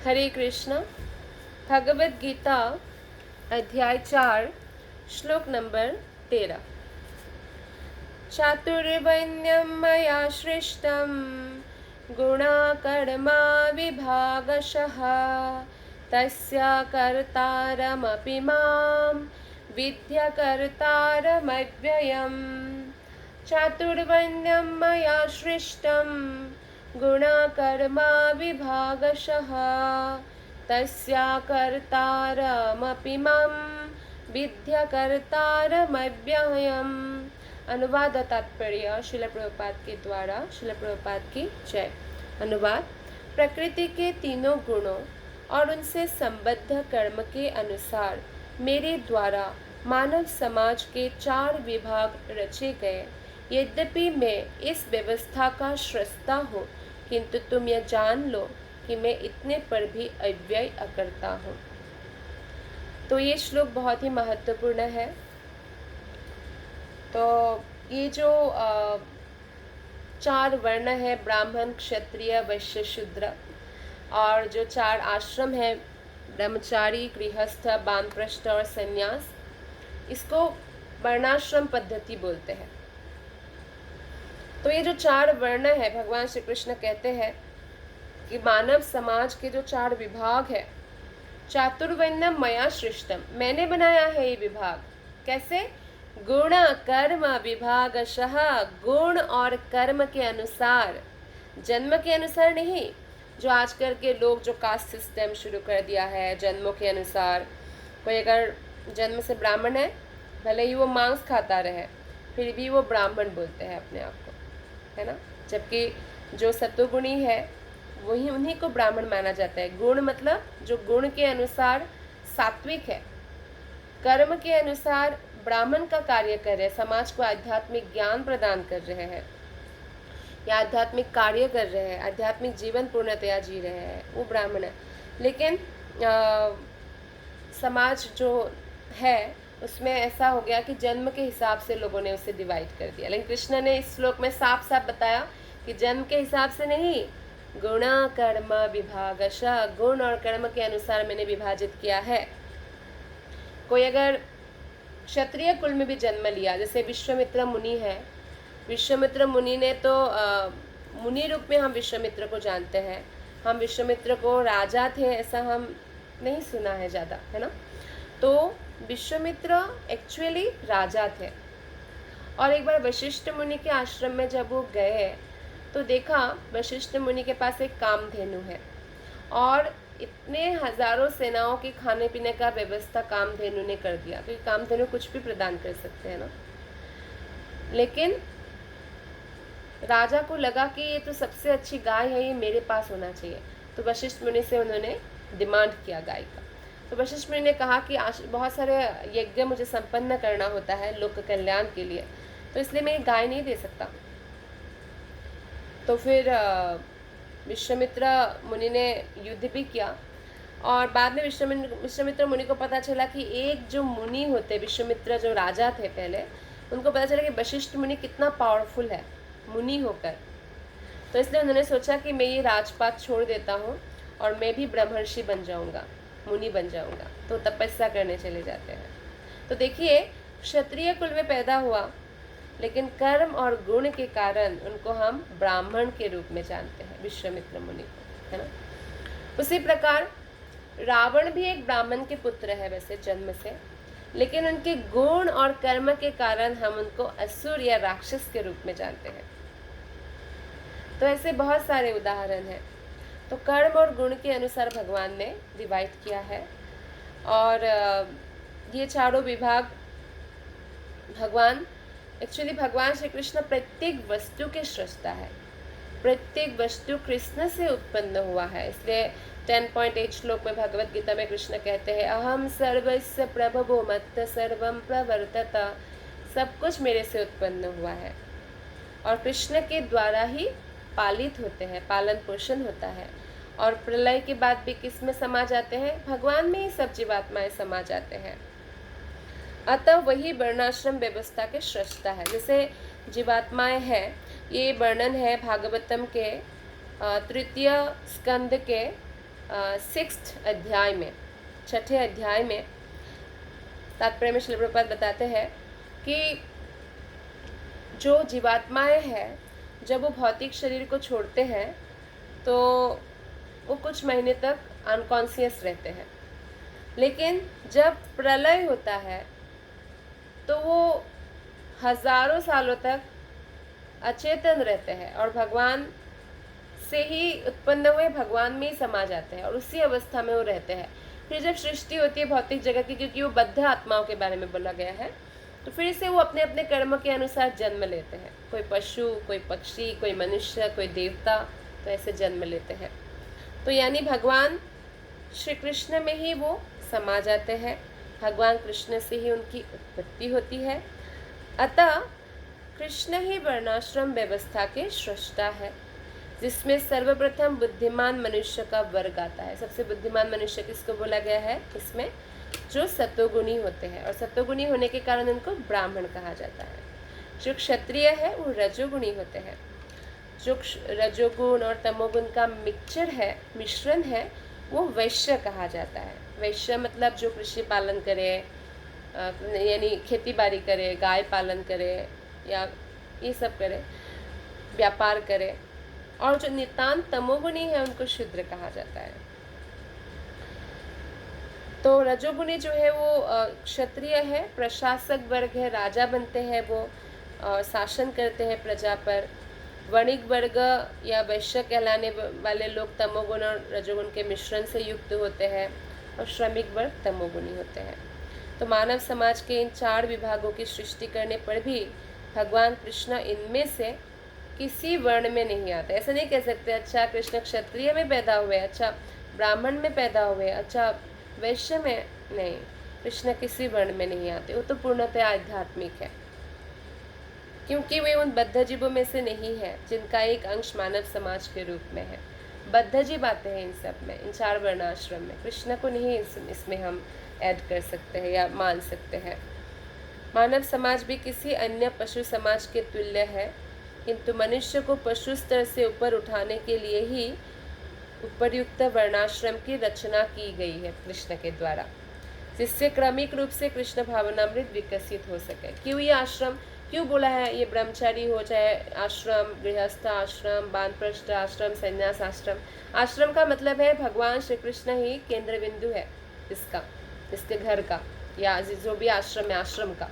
हरे कृष्ण। भगवद गीता अध्याय 4 श्लोक नंबर 13। चातुर्वर्ण्यं मया सृष्टं गुणाकर्मा विभागशः तस्य कर्तारमपि मां विद्य कर्तारमव्ययम्। चातुर्वर्ण्यं मया सृष्टं गुणाकर्मा विभागशः तस्य कर्तारमपि मां विद्य कर्तारमव्ययम्। अनुवाद और तात्पर्य श्रील प्रभुपाद के द्वारा। श्रील प्रभुपाद की जय। अनुवाद। प्रकृति के तीनों गुणों और उनसे संबद्ध कर्म के अनुसार मेरे द्वारा मानव समाज के 4 विभाग रचे गए। यद्यपि मैं इस व्यवस्था का स्रष्टा हूँ, किंतु तुम यह जान लो कि मैं इतने पर भी अव्यय अकर्ता हूँ। तो ये श्लोक बहुत ही महत्वपूर्ण है। तो ये जो 4 वर्ण है, ब्राह्मण, क्षत्रिय, वैश्य, शूद्र, और जो 4 आश्रम है, ब्रह्मचारी, गृहस्थ, वानप्रस्थ और संन्यास, इसको वर्णाश्रम पद्धति बोलते हैं। तो ये जो 4 वर्ण है, भगवान श्री कृष्ण कहते हैं कि मानव समाज के जो 4 विभाग है, चातुर्वर्ण्यम मया सृष्टम, मैंने बनाया है ये विभाग। कैसे? गुण कर्म विभागशः, गुण और कर्म के अनुसार, जन्म के अनुसार नहीं। जो आजकल के लोग जो कास्ट सिस्टम शुरू कर दिया है, जन्मों के अनुसार। कोई अगर जन्म से ब्राह्मण है, भले ही वो मांस खाता रहे, फिर भी वो ब्राह्मण बोलते हैं अपने आप को, है ना। जबकि जो सत्वगुणी है वही उन्हीं को ब्राह्मण माना जाता है। गुण मतलब जो गुण के अनुसार सात्विक है, कर्म के अनुसार ब्राह्मण का कार्य कर रहे हैं, समाज को आध्यात्मिक ज्ञान प्रदान कर रहे हैं या आध्यात्मिक कार्य कर रहे हैं, आध्यात्मिक जीवन पूर्णतया जी रहे हैं, वो ब्राह्मण है। लेकिन समाज जो है उसमें ऐसा हो गया कि जन्म के हिसाब से लोगों ने उसे डिवाइड कर दिया। लेकिन कृष्ण ने इस श्लोक में साफ साफ बताया कि जन्म के हिसाब से नहीं, गुण कर्म विभागशः, गुण और कर्म के अनुसार मैंने विभाजित किया है। कोई अगर क्षत्रिय कुल में भी जन्म लिया, जैसे विश्वामित्र मुनि है, विश्वामित्र मुनि ने तो मुनि रूप में हम विश्वामित्र को जानते हैं। हम विश्वामित्र को राजा थे ऐसा हम नहीं सुना है ज़्यादा, है ना। तो विश्वामित्र एक्चुअली राजा थे। और एक बार वशिष्ठ मुनि के आश्रम में जब वो गए तो देखा वशिष्ठ मुनि के पास एक कामधेनु है और इतने हजारों सेनाओं के खाने पीने का व्यवस्था कामधेनु ने कर दिया, क्योंकि कामधेनु कुछ भी प्रदान कर सकते हैं ना। लेकिन राजा को लगा कि ये तो सबसे अच्छी गाय है, ये मेरे पास होना चाहिए। तो वशिष्ठ मुनि से उन्होंने डिमांड किया गाय का। तो वशिष्ठ मुनि ने कहा कि बहुत सारे यज्ञ मुझे संपन्न करना होता है लोक कल्याण के लिए, तो इसलिए मैं ये गाय नहीं दे सकता। तो फिर विश्वामित्र मुनि ने युद्ध भी किया और बाद में विश्वामित्र मुनि को पता चला कि एक जो मुनि होते, विश्वामित्र जो राजा थे पहले, उनको पता चला कि वशिष्ठ मुनि कितना पावरफुल है मुनि होकर। तो इसलिए उन्होंने सोचा कि मैं ये राजपाट छोड़ देता हूँ और मैं भी ब्रह्मर्षि बन जाऊँगा, मुनि बन जाऊँगा। तो तपस्या करने चले जाते हैं। तो देखिए, क्षत्रिय कुल में पैदा हुआ, लेकिन कर्म और गुण के कारण उनको हम ब्राह्मण के रूप में जानते हैं, विश्वामित्र मुनि को, है ना। उसी प्रकार रावण भी एक ब्राह्मण के पुत्र है वैसे जन्म से, लेकिन उनके गुण और कर्म के कारण हम उनको असुर या राक्षस के रूप में जानते हैं। तो ऐसे बहुत सारे उदाहरण हैं। तो कर्म और गुण के अनुसार भगवान ने डिवाइड किया है। और ये चारों विभाग भगवान श्री कृष्ण प्रत्येक वस्तु के सृष्टा है। प्रत्येक वस्तु कृष्ण से उत्पन्न हुआ है। इसलिए 10.8 श्लोक में भगवत गीता में कृष्ण कहते हैं, अहम सर्वस्य प्रभवो मत्त सर्वम प्रवर्तत, सब कुछ मेरे से उत्पन्न हुआ है। और कृष्ण के द्वारा ही पालित होते हैं, पालन पोषण होता है। और प्रलय के बाद भी किस में समा जाते हैं? भगवान में ही सब जीवात्माएं समा जाते हैं। अतः वही वर्णाश्रम व्यवस्था के सृष्टा है। जैसे जीवात्माएं हैं, ये वर्णन है भागवतम के 3 स्कंद के 6th अध्याय में, 6ठे अध्याय में तात्पर्य में श्रील प्रभुपाद बताते हैं कि जो जीवात्माएं हैं जब वो भौतिक शरीर को छोड़ते हैं तो वो कुछ महीने तक अनकॉन्शियस रहते हैं, लेकिन जब प्रलय होता है तो वो हजारों सालों तक अचेतन रहते हैं और भगवान से ही उत्पन्न हुए भगवान में ही समा जाते हैं और उसी अवस्था में वो रहते हैं। फिर जब सृष्टि होती है भौतिक जगत की, क्योंकि वो बद्ध आत्माओं के बारे में बोला गया है, तो फिर से वो अपने अपने कर्म के अनुसार जन्म लेते हैं। कोई पशु, कोई पक्षी, कोई मनुष्य, कोई देवता, तो ऐसे जन्म लेते हैं। तो यानी भगवान श्री कृष्ण में ही वो समा जाते हैं, भगवान कृष्ण से ही उनकी उत्पत्ति होती है। अतः कृष्ण ही वर्णाश्रम व्यवस्था के सृष्टा है, जिसमें सर्वप्रथम बुद्धिमान मनुष्य का वर्ग आता है। सबसे बुद्धिमान मनुष्य किसको बोला गया है इसमें? जो सत्वगुणी होते हैं, और सत्वगुणी होने के कारण उनको ब्राह्मण कहा जाता है। जो क्षत्रिय है वो रजोगुणी होते हैं। जो रजोगुण और तमोगुण का मिश्रण है वो वैश्य कहा जाता है। वैश्य मतलब जो कृषि पालन करे, यानी खेती बाड़ी करे, गाय पालन करे या ये सब करे, व्यापार करे। और जो नितांत तमोगुणी है उनको शूद्र कहा जाता है। तो रजोगुणी जो है वो क्षत्रिय है, प्रशासक वर्ग है, राजा बनते हैं वो, शासन करते हैं प्रजा पर। वणिक वर्ग या वैश्य कहलाने वाले लोग तमोगुण और रजोगुण के मिश्रण से युक्त होते हैं, और श्रमिक वर्ग तमोगुणी होते हैं। तो मानव समाज के इन 4 विभागों की सृष्टि करने पर भी भगवान कृष्ण इनमें से किसी वर्ण में नहीं आते। ऐसा नहीं कह सकते अच्छा कृष्ण क्षत्रिय में पैदा हुए, अच्छा ब्राह्मण में पैदा हुए, अच्छा वैश्य में, नहीं, कृष्ण किसी वर्ण में नहीं आते। वो तो पूर्णतः आध्यात्मिक है, क्योंकि वे उन बद्ध जीवों में से नहीं है जिनका एक अंश मानव समाज के रूप में है। बद्ध जीव आते हैं इन सब में, इन 4 वर्णाश्रम में। कृष्ण को नहीं इसमें हम ऐड कर सकते हैं या मान सकते हैं। मानव समाज भी किसी अन्य पशु समाज के तुल्य है, किंतु मनुष्य को पशु स्तर से ऊपर उठाने के लिए ही उपर्युक्त वर्णाश्रम की रचना की गई है कृष्ण के द्वारा, जिससे क्रमिक रूप से कृष्ण भावनामृत विकसित हो सके। क्यों ये आश्रम क्यों बोला है? ये ब्रह्मचारी हो, चाहे आश्रम, गृहस्थ आश्रम, वानप्रस्थ आश्रम, संन्यास आश्रम। आश्रम का मतलब है भगवान श्री कृष्ण ही केंद्र बिंदु है इसके घर का, या जो भी आश्रम है आश्रम का,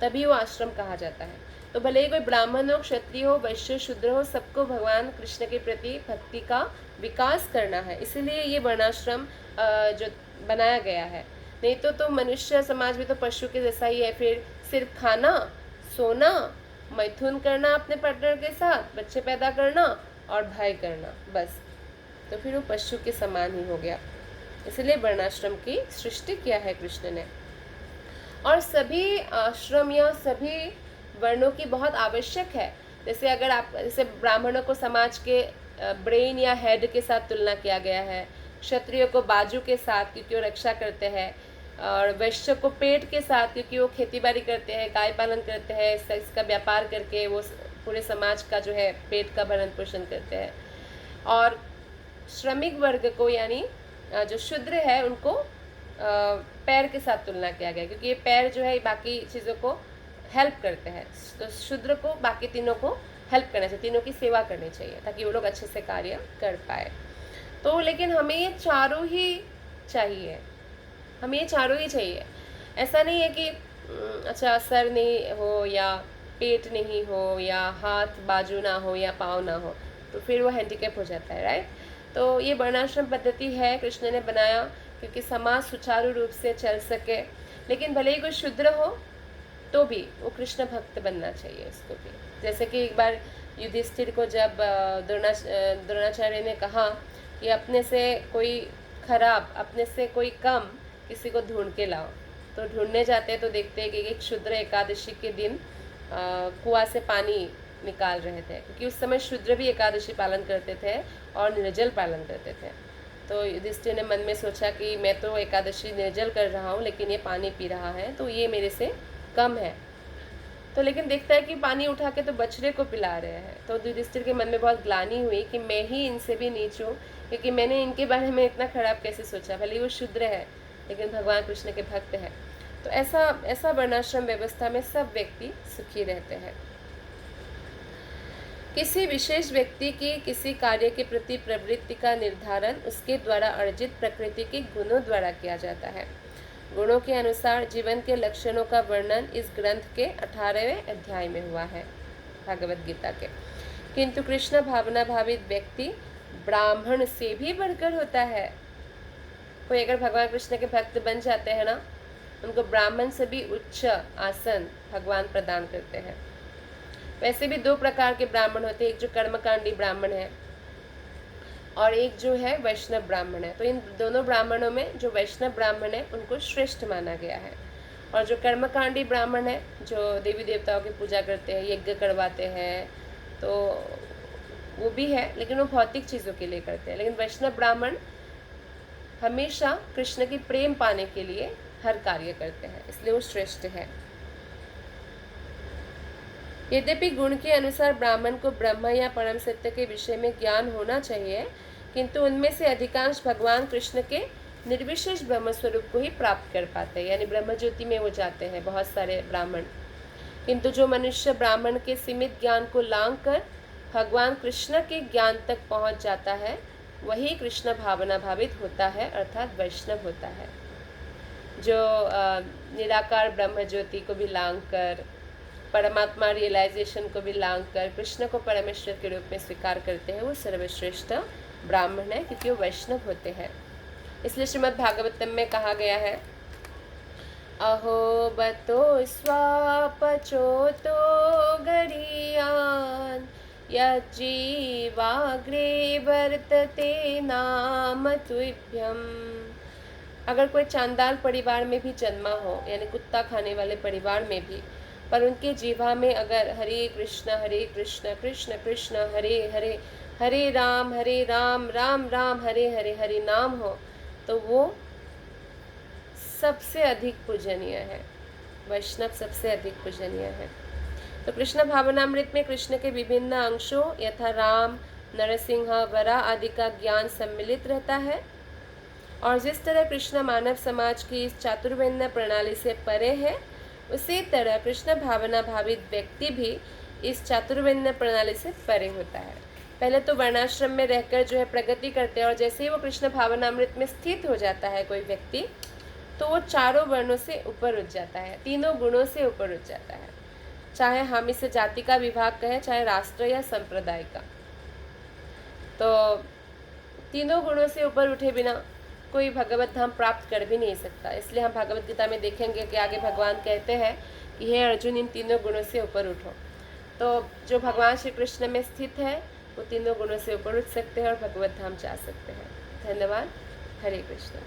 तभी वो आश्रम कहा जाता है। तो भले ही कोई ब्राह्मण हो, क्षत्रिय हो, वैश्य, शूद्र हो, सबको भगवान कृष्ण के प्रति भक्ति का विकास करना है, इसीलिए ये वर्णाश्रम जो बनाया गया है। नहीं तो मनुष्य समाज में तो पशु के जैसा ही है, फिर सिर्फ खाना, सोना, मैथुन करना अपने पार्टनर के साथ, बच्चे पैदा करना और भय करना, बस। तो फिर वो पशु के समान ही हो गया। इसलिए वर्णाश्रम की सृष्टि किया है कृष्ण ने। और सभी आश्रम या सभी वर्णों की बहुत आवश्यक है। जैसे ब्राह्मणों को समाज के ब्रेन या हेड के साथ तुलना किया गया है, क्षत्रियों को बाजू के साथ क्योंकि वो रक्षा करते हैं, और वैश्य को पेट के साथ क्योंकि वो खेती बाड़ी करते हैं, गाय पालन करते हैं, इसका व्यापार करके वो पूरे समाज का जो है पेट का भरण पोषण करते हैं। और श्रमिक वर्ग को यानी जो शूद्र है उनको पैर के साथ तुलना किया गया, क्योंकि ये पैर जो है बाकी चीज़ों को हेल्प करते हैं। तो शूद्र को बाकी तीनों को हेल्प करना चाहिए, तीनों की सेवा करनी चाहिए ताकि वो लोग अच्छे से कार्य कर पाए। तो लेकिन हमें ये चारों ही चाहिए, हमें ये चारों ही चाहिए। ऐसा नहीं है कि अच्छा सर नहीं हो या पेट नहीं हो या हाथ बाजू ना हो या पाँव ना हो, तो फिर वो हैंडीकैप हो जाता है, राइट। तो ये वर्णाश्रम पद्धति है कृष्ण ने बनाया क्योंकि समाज सुचारू रूप से चल सके। लेकिन भले ही कोई शूद्र हो तो भी वो कृष्ण भक्त बनना चाहिए उसको भी। जैसे कि एक बार युधिष्ठिर को जब द्रोणाचार्य ने कहा कि अपने से कोई खराब, अपने से कोई कम किसी को ढूंढ के लाओ, तो ढूंढने जाते हैं तो देखते हैं कि एक शूद्र एकादशी के दिन कुआं से पानी निकाल रहे थे, क्योंकि उस समय शूद्र भी एकादशी पालन करते थे और निर्जल पालन करते थे। तो युधिष्ठिर ने मन में सोचा कि मैं तो एकादशी निर्जल कर रहा हूँ लेकिन ये पानी पी रहा है, तो ये मेरे से कम है। तो लेकिन देखता है कि पानी उठा के तो बछड़े को पिला रहे हैं। तो युधिष्ठिर के मन में बहुत ग्लानि हुई कि मैं ही इनसे भी नीच हूँ, क्योंकि मैंने इनके बारे में इतना खराब कैसे सोचा, भले ही वो शूद्र है लेकिन भगवान कृष्ण के भक्त हैं। तो ऐसा वर्णाश्रम व्यवस्था में सब व्यक्ति सुखी रहते हैं। किसी विशेष व्यक्ति की किसी कार्य के प्रति प्रवृत्ति का निर्धारण उसके द्वारा अर्जित प्रकृति के गुणों द्वारा किया जाता है। गुणों के अनुसार जीवन के लक्षणों का वर्णन इस ग्रंथ के 18वें अध्याय में हुआ है, भागवत गीता के। किंतु कृष्ण भावना भावित व्यक्ति ब्राह्मण से भी बढ़कर होता है। कोई अगर भगवान कृष्ण के भक्त बन जाते हैं ना, उनको ब्राह्मण से भी उच्च आसन भगवान प्रदान करते हैं। वैसे भी दो प्रकार के ब्राह्मण होते हैं, एक जो कर्मकांडी ब्राह्मण है और एक जो है वैष्णव ब्राह्मण है। तो इन दोनों ब्राह्मणों में जो वैष्णव ब्राह्मण है उनको श्रेष्ठ माना गया है, और जो कर्मकांडी ब्राह्मण है जो देवी देवताओं की पूजा करते हैं, यज्ञ करवाते हैं, तो वो भी है लेकिन वो भौतिक चीज़ों के लिए करते हैं। लेकिन वैष्णव ब्राह्मण हमेशा कृष्ण की प्रेम पाने के लिए हर कार्य करते हैं, इसलिए वो श्रेष्ठ है। यद्यपि गुण के अनुसार ब्राह्मण को ब्रह्म या परम सत्य के विषय में ज्ञान होना चाहिए, किंतु उनमें से अधिकांश भगवान कृष्ण के निर्विशेष ब्रह्म स्वरूप को ही प्राप्त कर पाते हैं, यानी ब्रह्म ज्योति में वो जाते हैं बहुत सारे ब्राह्मण। किंतु जो मनुष्य ब्राह्मण के सीमित ज्ञान को लांघ कर भगवान कृष्ण के ज्ञान तक पहुंच जाता है, वही कृष्ण भावना भावित होता है, अर्थात वैष्णव होता है। जो निराकार ब्रह्म ज्योति को भी लांघ कर, परमात्मा रियलाइजेशन को भी लांघ कर कृष्ण को परमेश्वर के रूप में स्वीकार करते हैं, वो सर्वश्रेष्ठ ब्राह्मण है, क्योंकि वो वैष्णव होते हैं। इसलिए श्रीमद् भागवतम में कहा गया है, अहो बतो स्वापचो तो गरीयान यज्जीवाग्रे वर्तते नाम तुभ्यम। अगर कोई चांदाल परिवार में भी जन्मा हो, यानी कुत्ता खाने वाले परिवार में भी, पर उनके जीवा में अगर हरे कृष्ण कृष्ण कृष्ण हरे हरे, हरे राम राम राम हरे हरे हरि नाम हो, तो वो सबसे अधिक पूजनीय है। वैष्णव सबसे अधिक पूजनीय है। तो कृष्ण भावनामृत में कृष्ण के विभिन्न अंशों यथा राम, नरसिंह, वरा आदि का ज्ञान सम्मिलित रहता है, और जिस तरह कृष्ण मानव समाज की इस चातुर्वर्ण प्रणाली से परे है, उसी तरह कृष्ण भावना भावित व्यक्ति भी इस चातुर्वर्ण प्रणाली से परे होता है। पहले तो वर्णाश्रम में रहकर जो है प्रगति करते हैं, और जैसे ही वो कृष्ण भावनामृत में स्थित हो जाता है कोई व्यक्ति, तो वो चारों वर्णों से ऊपर उठ जाता है, तीनों गुणों से ऊपर उठ जाता है। चाहे हम इसे जाति का विभाग कहें, चाहे राष्ट्र या संप्रदाय का, तो तीनों गुणों से ऊपर उठे बिना कोई भगवत धाम प्राप्त कर भी नहीं सकता। इसलिए हम भगवत गीता में देखेंगे कि आगे भगवान कहते हैं कि हे अर्जुन, इन तीनों गुणों से ऊपर उठो। तो जो भगवान श्री कृष्ण में स्थित है वो तीनों गुणों से ऊपर उठ सकते हैं और भगवत धाम जा सकते हैं। धन्यवाद। हरे कृष्ण।